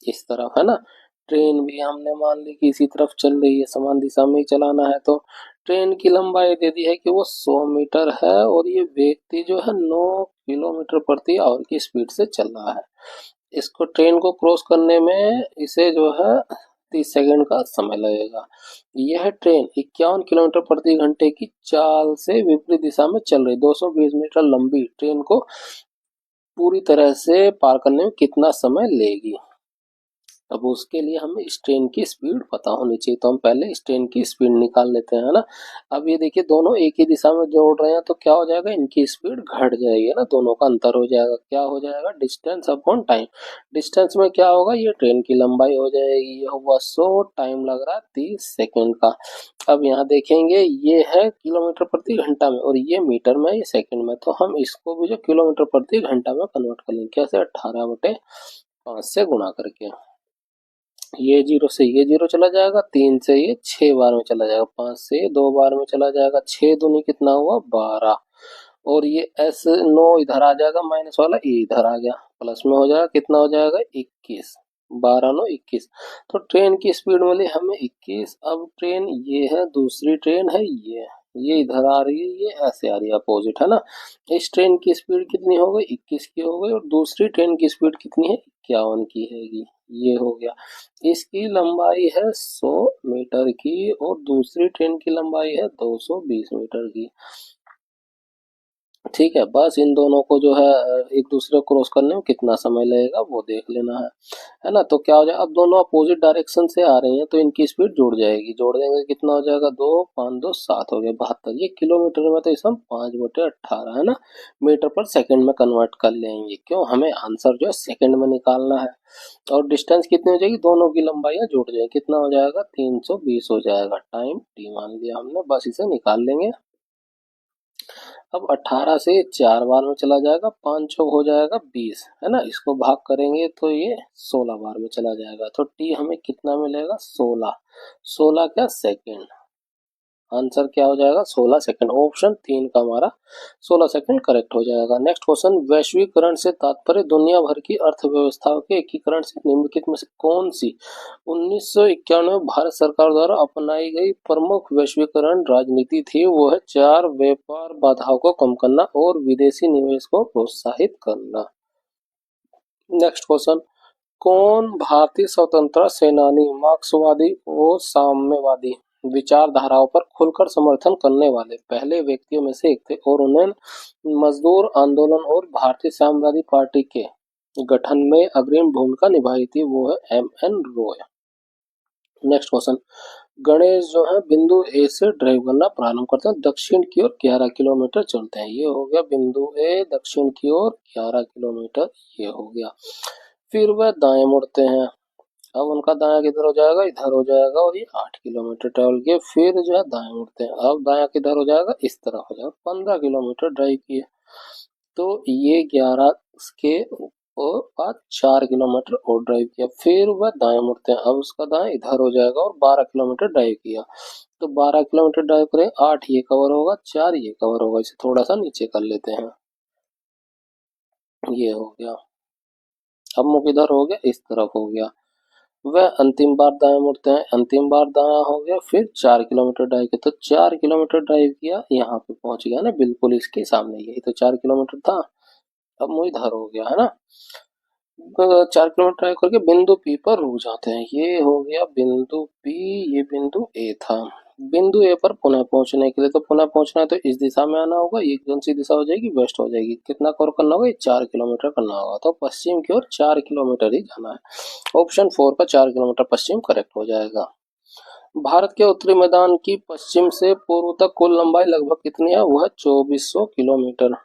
इस तरफ है ना, ट्रेन भी हमने मान ली कि इसी तरफ चल रही है, समान दिशा में ही चलाना है, तो ट्रेन की लंबाई दे दी है कि वो 100 मीटर है, और ये व्यक्ति जो है 9 किलोमीटर प्रति आवर की स्पीड से चल रहा है। इसको ट्रेन को क्रॉस करने में इसे जो है 30 सेकंड का समय लगेगा। यह ट्रेन 51 किलोमीटर प्रति घंटे की चाल से विपरीत दिशा में चल रही 220 मीटर लंबी ट्रेन को पूरी तरह से पार करने में कितना समय लेगी। अब उसके लिए हमें इस ट्रेन की स्पीड पता होनी चाहिए, तो हम पहले इस ट्रेन की स्पीड निकाल लेते हैं ना। अब ये देखिए दोनों एक ही दिशा में दौड़ रहे हैं, तो क्या हो जाएगा, इनकी स्पीड घट जाएगी ना, दोनों का अंतर हो जाएगा। क्या हो जाएगा, डिस्टेंस अपॉन टाइम। डिस्टेंस में क्या होगा, ये ट्रेन की लंबाई हो जाएगी, ये हुआ 100, टाइम लग रहा है 30 सेकेंड का। अब यहाँ देखेंगे ये है किलोमीटर प्रति घंटा में, और ये मीटर में, ये सेकंड में, तो हम इसको भी जो किलोमीटर प्रति घंटा में कन्वर्ट कर लेंगे, कैसे 18/5 से गुणा करके। ये 0 से ये 0 चला जाएगा, 3 से ये 6 बार में चला जाएगा, 5 से ये 2 बार में चला जाएगा, 6 दूनी कितना हुआ 12, और ये S 9 इधर आ जाएगा, माइनस वाला ये इधर आ गया, प्लस में हो जाएगा, कितना हो जाएगा 21, 12 9 21। तो ट्रेन की स्पीड मिली हमें 21। अब ट्रेन ये है, दूसरी ट्रेन है ये इधर आ रही है, ये ऐसे आ रही है, अपोजिट है ना। इस ट्रेन की स्पीड कितनी हो गई 21 की हो गई, और दूसरी ट्रेन की स्पीड कितनी है 51 की हैगी, ये हो गया। इसकी लंबाई है 100 मीटर की, और दूसरी ट्रेन की लंबाई है 220 मीटर की। ठीक है, बस इन दोनों को जो है एक दूसरे को क्रॉस करने में कितना समय लगेगा वो देख लेना है ना। तो क्या हो जाएगा, अब दोनों अपोजिट डायरेक्शन से आ रही हैं, तो इनकी स्पीड जुड़ जाएगी, जोड़ देंगे कितना हो जाएगा 2 5 2 7 हो गया 72। ये किलोमीटर में तो इसे हम 5/18 है ना, मीटर पर सेकंड में कन्वर्ट कर लेंगे, क्यों, हमें आंसर जो है सेकंड में निकालना है। और डिस्टेंस कितनी हो जाएगी, दोनों की लंबाइयाँ जुड़ जाएगी, कितना हो जाएगा 320 हो जाएगा, टाइम टी मान लिया हमने, बस इसे निकाल लेंगे। अब 18 से 4 बार में चला जाएगा, 5 चौक हो जाएगा 20 है ना, इसको भाग करेंगे तो ये 16 बार में चला जाएगा, तो टी हमें कितना मिलेगा 16, 16 क्या सेकेंड, आंसर क्या हो जाएगा 16 सेकंड, ऑप्शन 3 का हमारा 16 सेकंड करेक्ट हो जाएगा। नेक्स्ट क्वेश्चन, वैश्वीकरण से तात्पर्य दुनिया भर की अर्थव्यवस्थाओं के एकीकरण से निम्नलिखित में से कौन सी 1991 में भारत सरकार द्वारा अपनाई गई प्रमुख वैश्वीकरण राजनीति थी, वो है 4 व्यापार बाधाओं को कम करना और विदेशी निवेश को प्रोत्साहित करना। नेक्स्ट क्वेश्चन, कौन भारतीय स्वतंत्रता सेनानी मार्क्सवादी और साम्यवादी विचारधाराओं पर खुलकर समर्थन करने वाले पहले व्यक्तियों में से एक थे, और उन्होंने मजदूर आंदोलन और भारतीय साम्यवादी पार्टी के गठन में अग्रणी भूमिका निभाई थी, वो है M.N. Roy. Next question, Ganesh जो है बिंदु ए से ड्राइव करना प्रारंभ करते हैं, दक्षिण की ओर 11 किलोमीटर चलते हैं, ये हो गया बिंदु ए, दक्षिण की ओर 11 किलोमीटर, ये हो गया। फिर वह दाएं मुड़ते हैं, अब उनका दायां किधर हो जाएगा, इधर हो जाएगा, और ये 8 किलोमीटर ट्रेवल किए, फिर जो है दाएं मुड़ते हैं, अब दायां किधर हो जाएगा, इस तरफ हो जाएगा, 15 किलोमीटर ड्राइव किए। तो ये 11 के और बाद 4 किलोमीटर और ड्राइव किया, फिर वह दाएं मुड़ते हैं, अब उसका दाएं इधर हो जाएगा, और 12 किलोमीटर ड्राइव किया। तो 12 किलोमीटर ड्राइव करें, 8 ये कवर होगा, 4 ये कवर होगा, इसे थोड़ा सा नीचे कर लेते हैं, ये हो गया। अब मुख इधर हो गया, इस तरफ हो गया, वह अंतिम बार दाएं मुड़ते हैं, अंतिम बार दायां हो गया, फिर 4 किलोमीटर ड्राइव किया, तो 4 किलोमीटर ड्राइव किया, यहाँ पे पहुंच गया ना बिल्कुल इसके सामने, यही तो 4 किलोमीटर था। अब मुँह इधर हो गया है ना, 4 किलोमीटर ड्राइव करके बिंदु पी पर रुक जाते हैं, ये हो गया बिंदु पी, ये बिंदु ए था। बिंदु ए पर पुनः पहुंचने के लिए, तो पुनः पहुंचना है तो इस दिशा में आना होगा, ये कौन सी दिशा हो जाएगी, वेस्ट हो जाएगी। कितना कवर करना होगा, ये 4 किलोमीटर करना होगा, तो पश्चिम की ओर 4 किलोमीटर ही जाना है। ऑप्शन 4 का 4 किलोमीटर पश्चिम करेक्ट हो जाएगा। भारत के उत्तरी मैदान की पश्चिम से पूर्व तक कुल लंबाई लगभग कितनी है, वह 2400 किलोमीटर।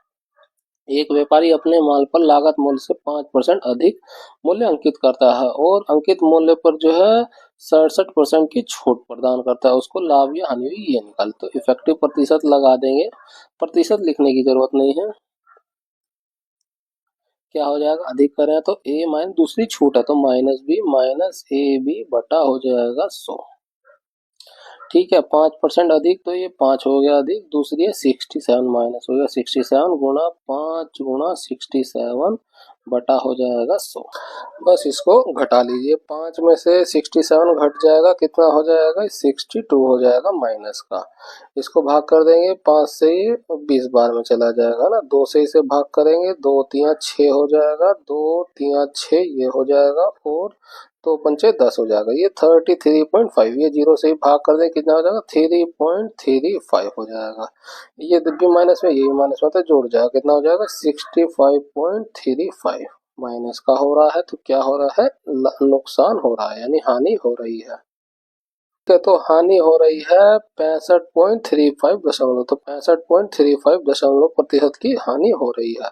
एक व्यापारी अपने माल पर लागत मूल्य से 5% अधिक मूल्य अंकित करता है और अंकित मूल्य पर जो है 67% की छूट प्रदान करता है, उसको लाभ या हानि हुई ये निकाल, तो इफेक्टिव प्रतिशत लगा देंगे, प्रतिशत लिखने की जरूरत नहीं है। क्या हो जाएगा, अधिक करें तो ए माइनस, दूसरी छूट है तो minus B minus A B बटा हो जाएगा 100। ठीक है, 5% अधिक, तो ये 5 हो गया अधिक, दूसरी है 67 माइनस हो गया 67 गुणा 5 गुणा 67 बटा हो जाएगा 100। बस इसको घटा लीजिए, 5 में से 67 घट जाएगा, कितना हो जाएगा, 62 हो जाएगा माइनस का। इसको भाग कर देंगे 5 से, ये 20 बार में चला जाएगा ना, 2 से इसे भाग करेंगे, 2 3 6 हो जाएगा, 2 3 6 ये हो जाएगा, और 2 पंचे 10 हो जाएगा, ये 33.5, ये जीरो से ही भाग कर दें, कितना हो जाएगा, 3.35 हो जाएगा। ये भी माइनस में, ये माइनस में, तो जोड़ जाएगा, कितना हो जाएगा, 65.35 माइनस का हो रहा है, तो क्या हो रहा है, नुकसान हो रहा है, यानी हानि हो रही है। तो हानि हो रही है 65.35 तो 65.35% की हानि हो रही है।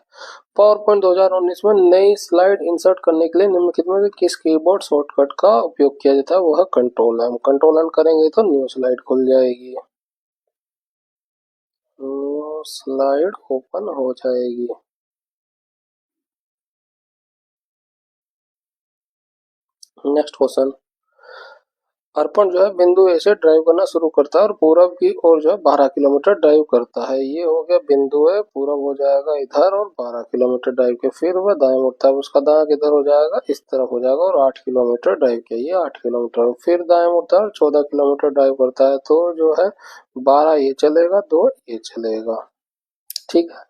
पावर पॉइंट 2019 में नई स्लाइड इंसर्ट करने के लिए निम्नलिखित में से किस कीबोर्ड शॉर्टकट का उपयोग किया जाता है, वह कंट्रोल एम। कंट्रोल एम करेंगे तो न्यू स्लाइड खुल जाएगी, न्यू स्लाइड ओपन हो जाएगी। नेक्स्ट क्वेश्चन, अर्पण जो है बिंदु ए से ड्राइव करना शुरू करता है और पूरब की ओर जो है 12 किलोमीटर ड्राइव करता है, ये हो गया बिंदु ए, पूरब हो जाएगा इधर, और 12 किलोमीटर ड्राइव के फिर वह दाएं मुड़ता है, उसका दाएं किधर हो जाएगा, इस तरफ हो जाएगा, और 8 किलोमीटर ड्राइव किया, ये 8 किलोमीटर, फिर दाएं मुड़ता है और 14 किलोमीटर ड्राइव करता है, तो जो है 12 ये चलेगा, 2 ये चलेगा। ठीक है,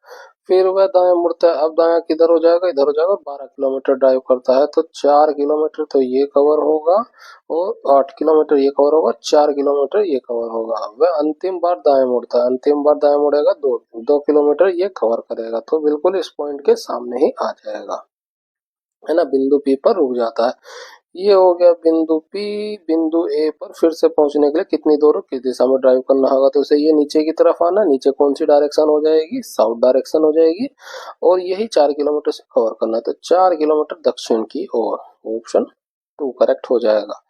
फिर वह दाएं मुड़ता है, अब दायां किधर हो जाएगा, इधर हो जाएगा, 12 किलोमीटर ड्राइव करता है, तो 4 किलोमीटर तो ये कवर होगा, और 8 किलोमीटर ये कवर होगा, 4 किलोमीटर ये कवर होगा। वह अंतिम बार दाएं मुड़ता है, अंतिम बार दाएं मुड़ेगा, 2 किलोमीटर ये कवर करेगा, तो बिल्कुल इस पॉइंट के सामने ही आ जाएगा, है ना, बिंदु पी पर रुक जाता है। ये हो गया बिंदु पी, बिंदु ए पर फिर से पहुंचने के लिए कितनी दूर किस दिशा में ड्राइव करना होगा, तो उसे ये नीचे की तरफ आना, नीचे कौन सी डायरेक्शन हो जाएगी, साउथ डायरेक्शन हो जाएगी, और यही 4 किलोमीटर से कवर करना है, तो 4 किलोमीटर दक्षिण की ओर, ऑप्शन 2 करेक्ट हो जाएगा।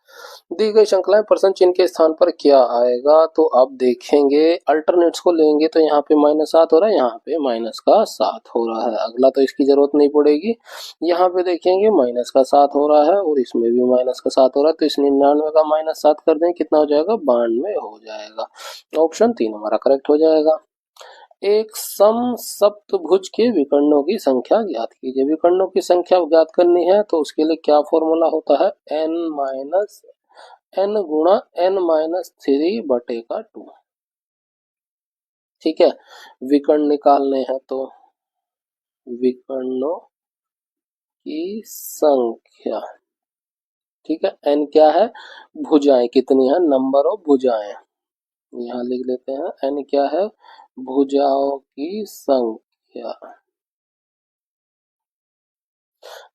दी गई श्रृंखलाएं प्रश्न चिन्ह के स्थान पर क्या आएगा, तो अब देखेंगे अल्टरनेट्स को लेंगे, तो यहाँ पे -7 हो रहा है, यहाँ पे -7 हो रहा है, अगला तो इसकी जरूरत नहीं पड़ेगी। यहाँ पे देखेंगे -7 हो रहा है, और इसमें भी -7 हो रहा है, तो इस 99 का -7 कर दें, कितना हो जाएगा, 92 हो जाएगा। ऑप्शन 3 हमारा करेक्ट हो जाएगा। एक समसप्तभुज के विकर्णों की संख्या ज्ञात कीजिए। विकर्णों की संख्या ज्ञात करनी है तो उसके लिए क्या फॉर्मूला होता है, n गुणा n-3 बटे का 2। ठीक है, विकर्ण निकालने हैं तो विकर्णों की संख्या, ठीक है, n क्या है, भुजाएं कितनी है, नंबर ऑफ भुजाएं, यहाँ लिख लेते हैं, n क्या है, भुजाओं की संख्या।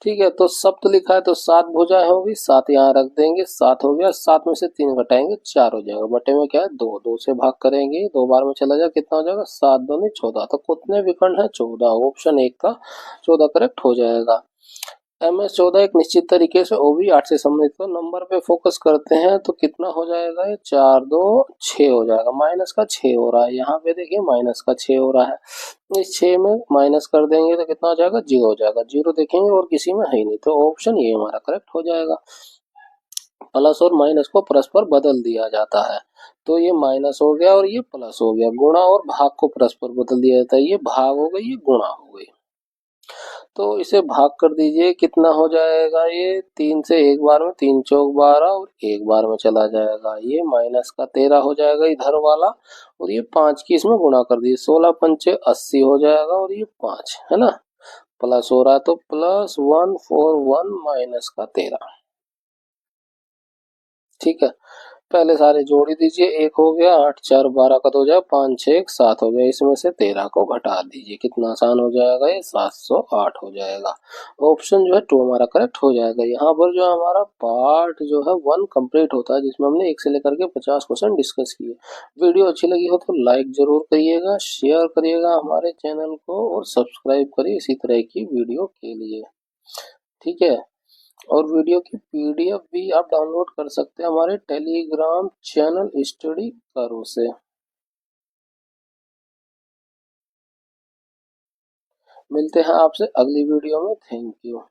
ठीक है, तो सप्त लिखा है तो 7 भुजाएं होगी, 7 यहाँ रख देंगे, 7 हो गया, 7 में से 3 घटाएंगे 4 हो जाएगा, बटे में क्या है 2, 2 से भाग करेंगे, 2 बार में चला जाए, कितना हो जाएगा, 7 दूनी 14, तो कितने विकर्ण है, 14, ऑप्शन 1 का 14 करेक्ट हो जाएगा। MS-14 एक निश्चित तरीके से OB-8 से संबंधित, तो नंबर पे फोकस करते हैं तो कितना हो जाएगा, ये 4 2 6 हो जाएगा, माइनस का 6 हो रहा है, यहाँ पे देखिए माइनस का 6 हो रहा है, इस 6 में माइनस कर देंगे तो कितना हो जाएगा, 0 हो जाएगा, 0 देखेंगे और किसी में है ही नहीं, तो ऑप्शन ये हमारा करेक्ट हो जाएगा। प्लस और माइनस को परस्पर बदल दिया जाता है, तो ये माइनस हो गया और ये प्लस हो गया, गुणा और भाग को परस्पर बदल दिया जाता है, ये भाग हो गई, ये गुणा हो गई, तो इसे भाग कर दीजिए, कितना हो जाएगा, ये 3 से एक बार में 3 चौक 12 और एक बार में चला जाएगा, ये माइनस का 13 हो जाएगा इधर वाला, और ये 5 की इसमें गुणा कर दीजिए, 16 पंचे 80 हो जाएगा, और ये 5 है ना, प्लस हो रहा है तो +141 माइनस का 13। ठीक है, पहले सारे जोड़ ही दीजिए, एक हो गया, 8 4 12 का तो हो जाएगा, 5 6 1 7 हो गया, इसमें से 13 को घटा दीजिए, कितना आसान हो जाएगा, ये 708 हो जाएगा। ऑप्शन जो है 2 हमारा करेक्ट हो जाएगा। यहाँ पर जो हमारा पार्ट जो है 1 कंप्लीट होता है, जिसमें हमने 1 से लेकर के 50 क्वेश्चन डिस्कस किए। वीडियो अच्छी लगी हो तो लाइक जरूर करिएगा, शेयर करिएगा हमारे चैनल को, और सब्सक्राइब करिए इसी तरह की वीडियो के लिए। ठीक है, और वीडियो की PDF भी आप डाउनलोड कर सकते हैं हमारे टेलीग्राम चैनल स्टडी करो से। मिलते हैं आपसे अगली वीडियो में, थैंक यू।